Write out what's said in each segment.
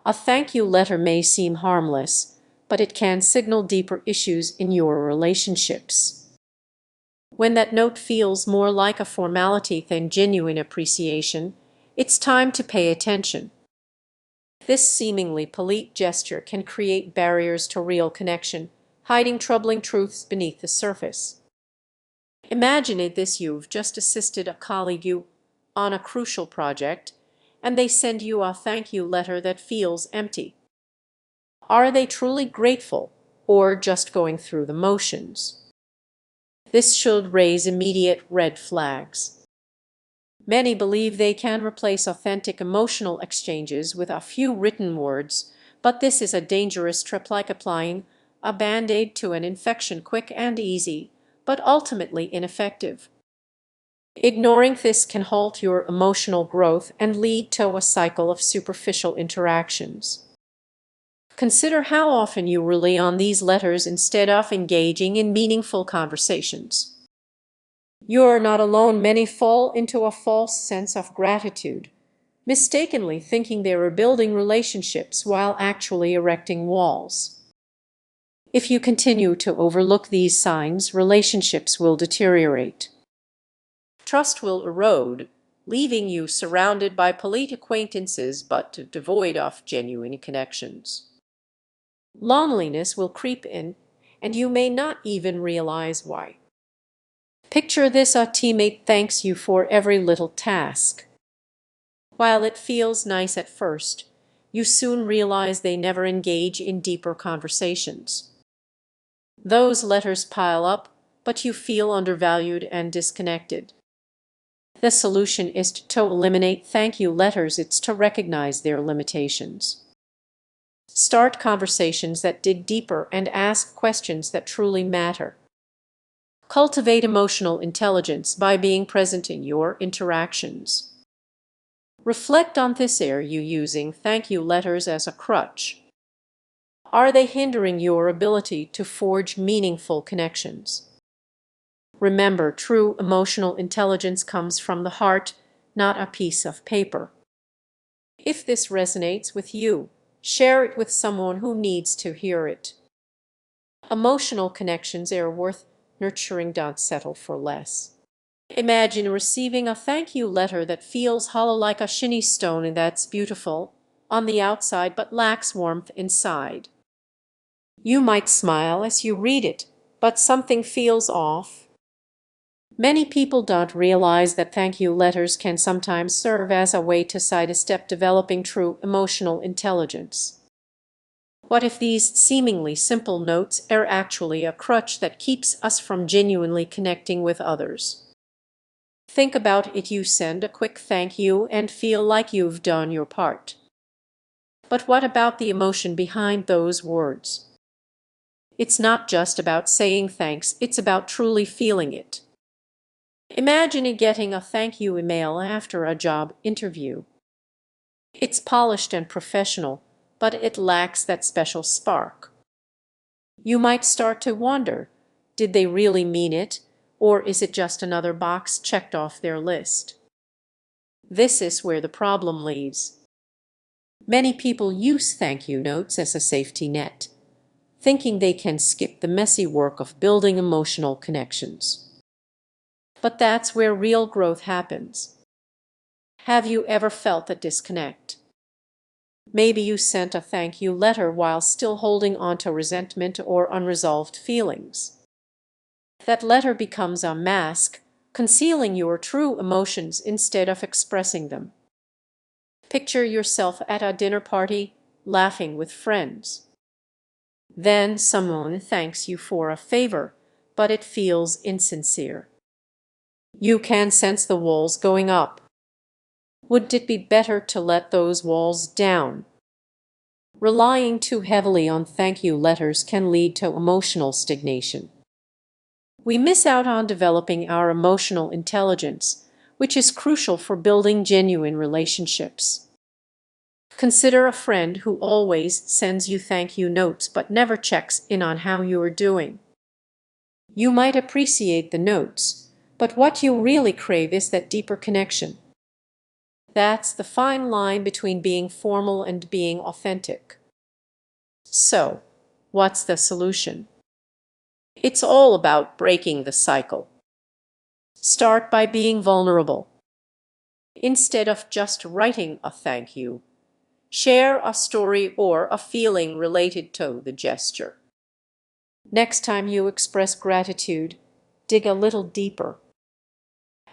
A thank you letter may seem harmless, but it can signal deeper issues in your relationships. When that note feels more like a formality than genuine appreciation, it's time to pay attention. This seemingly polite gesture can create barriers to real connection, hiding troubling truths beneath the surface. Imagine this: you've just assisted a colleague on a crucial project, and they send you a thank you letter that feels empty. Are they truly grateful, or just going through the motions? This should raise immediate red flags. Many believe they can replace authentic emotional exchanges with a few written words, but this is a dangerous trap, like applying a band-aid to an infection, quick and easy, but ultimately ineffective. Ignoring this can halt your emotional growth and lead to a cycle of superficial interactions. Consider how often you rely on these letters instead of engaging in meaningful conversations. You're not alone. Many fall into a false sense of gratitude, mistakenly thinking they are building relationships while actually erecting walls. If you continue to overlook these signs, relationships will deteriorate. Trust will erode, leaving you surrounded by polite acquaintances but devoid of genuine connections. Loneliness will creep in, and you may not even realize why. Picture this: a teammate thanks you for every little task. While it feels nice at first, you soon realize they never engage in deeper conversations. Those letters pile up, but you feel undervalued and disconnected. The solution is to eliminate thank you letters. It's to recognize their limitations. Start conversations that dig deeper and ask questions that truly matter. Cultivate emotional intelligence by being present in your interactions. Reflect on this: are you using thank you letters as a crutch? Are they hindering your ability to forge meaningful connections? Remember, true emotional intelligence comes from the heart, not a piece of paper. If this resonates with you, share it with someone who needs to hear it. Emotional connections are worth nurturing. Don't settle for less. Imagine receiving a thank you letter that feels hollow, like a shiny stone, and that's beautiful on the outside but lacks warmth inside. You might smile as you read it, but something feels off. Many people don't realize that thank you letters can sometimes serve as a way to sidestep developing true emotional intelligence. What if these seemingly simple notes are actually a crutch that keeps us from genuinely connecting with others? Think about it: you send a quick thank you and feel like you've done your part. But what about the emotion behind those words? It's not just about saying thanks, it's about truly feeling it. Imagine getting a thank you email after a job interview. It's polished and professional, but it lacks that special spark. You might start to wonder, did they really mean it, or is it just another box checked off their list? This is where the problem lies. Many people use thank you notes as a safety net, thinking they can skip the messy work of building emotional connections. But that's where real growth happens. Have you ever felt a disconnect? Maybe you sent a thank you letter while still holding on to resentment or unresolved feelings. That letter becomes a mask, concealing your true emotions instead of expressing them. Picture yourself at a dinner party, laughing with friends. Then someone thanks you for a favor, but it feels insincere. You can sense the walls going up. Would it be better to let those walls down? Relying too heavily on thank you letters can lead to emotional stagnation. We miss out on developing our emotional intelligence, which is crucial for building genuine relationships. Consider a friend who always sends you thank you notes but never checks in on how you are doing. You might appreciate the notes, but what you really crave is that deeper connection. That's the fine line between being formal and being authentic. So, what's the solution? It's all about breaking the cycle. Start by being vulnerable. Instead of just writing a thank you, share a story or a feeling related to the gesture. Next time you express gratitude, dig a little deeper.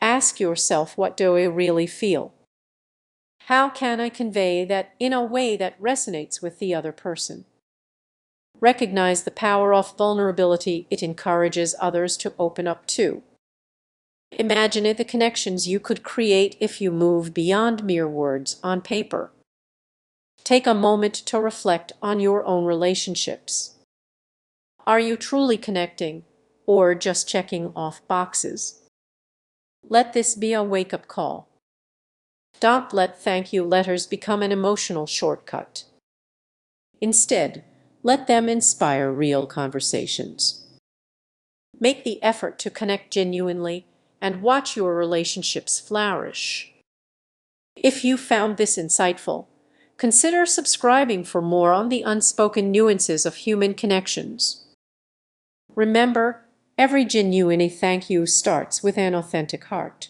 Ask yourself, what do I really feel? How can I convey that in a way that resonates with the other person? Recognize the power of vulnerability. It encourages others to open up too. Imagine the connections you could create if you move beyond mere words on paper. Take a moment to reflect on your own relationships. Are you truly connecting, or just checking off boxes? Let this be a wake-up call. Don't let thank you letters become an emotional shortcut. Instead, let them inspire real conversations. Make the effort to connect genuinely and watch your relationships flourish. If you found this insightful, consider subscribing for more on the unspoken nuances of human connections. Remember, every genuine thank you starts with an authentic heart.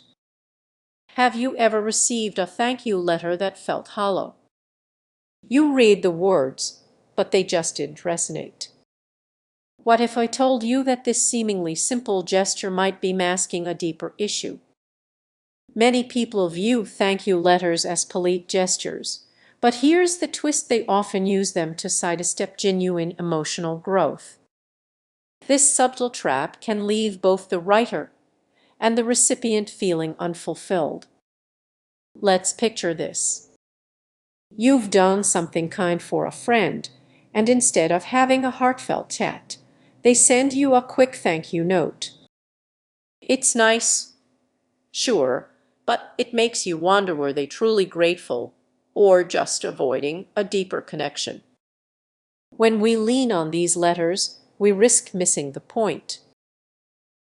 Have you ever received a thank you letter that felt hollow? You read the words, but they just didn't resonate. What if I told you that this seemingly simple gesture might be masking a deeper issue? Many people view thank you letters as polite gestures, but here's the twist: they often use them to sidestep genuine emotional growth. This subtle trap can leave both the writer and the recipient feeling unfulfilled. Let's picture this. You've done something kind for a friend, and instead of having a heartfelt chat, they send you a quick thank you note. It's nice, sure, but it makes you wonder, were they truly grateful or just avoiding a deeper connection? When we lean on these letters, we risk missing the point.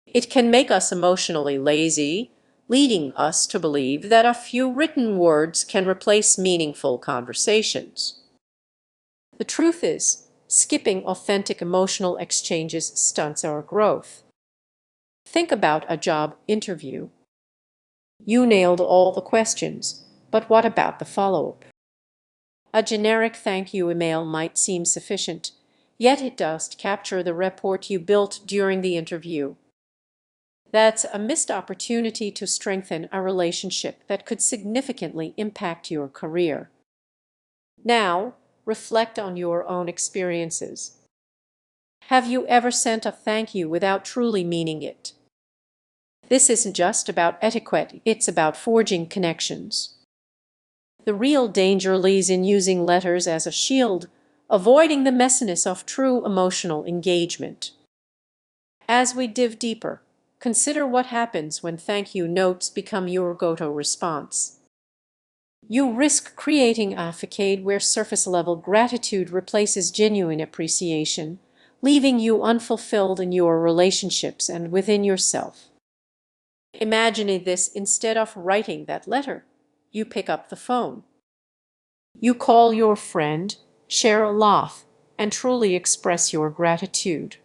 It can make us emotionally lazy, leading us to believe that a few written words can replace meaningful conversations. The truth is, skipping authentic emotional exchanges stunts our growth. Think about a job interview. You nailed all the questions, but what about the follow-up? A generic thank you email might seem sufficient, yet it doesn't capture the rapport you built during the interview. That's a missed opportunity to strengthen a relationship that could significantly impact your career. Now, reflect on your own experiences. Have you ever sent a thank you without truly meaning it? This isn't just about etiquette, it's about forging connections. The real danger lies in using letters as a shield, avoiding the messiness of true emotional engagement. As we dive deeper, consider what happens when thank you notes become your go-to response. You risk creating a facade where surface-level gratitude replaces genuine appreciation, leaving you unfulfilled in your relationships and within yourself. Imagine this: instead of writing that letter, you pick up the phone. You call your friend, share a laugh, and truly express your gratitude.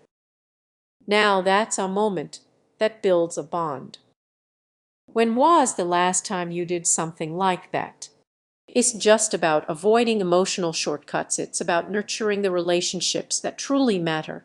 Now that's a moment that builds a bond. When was the last time you did something like that? It's just about avoiding emotional shortcuts. It's about nurturing the relationships that truly matter.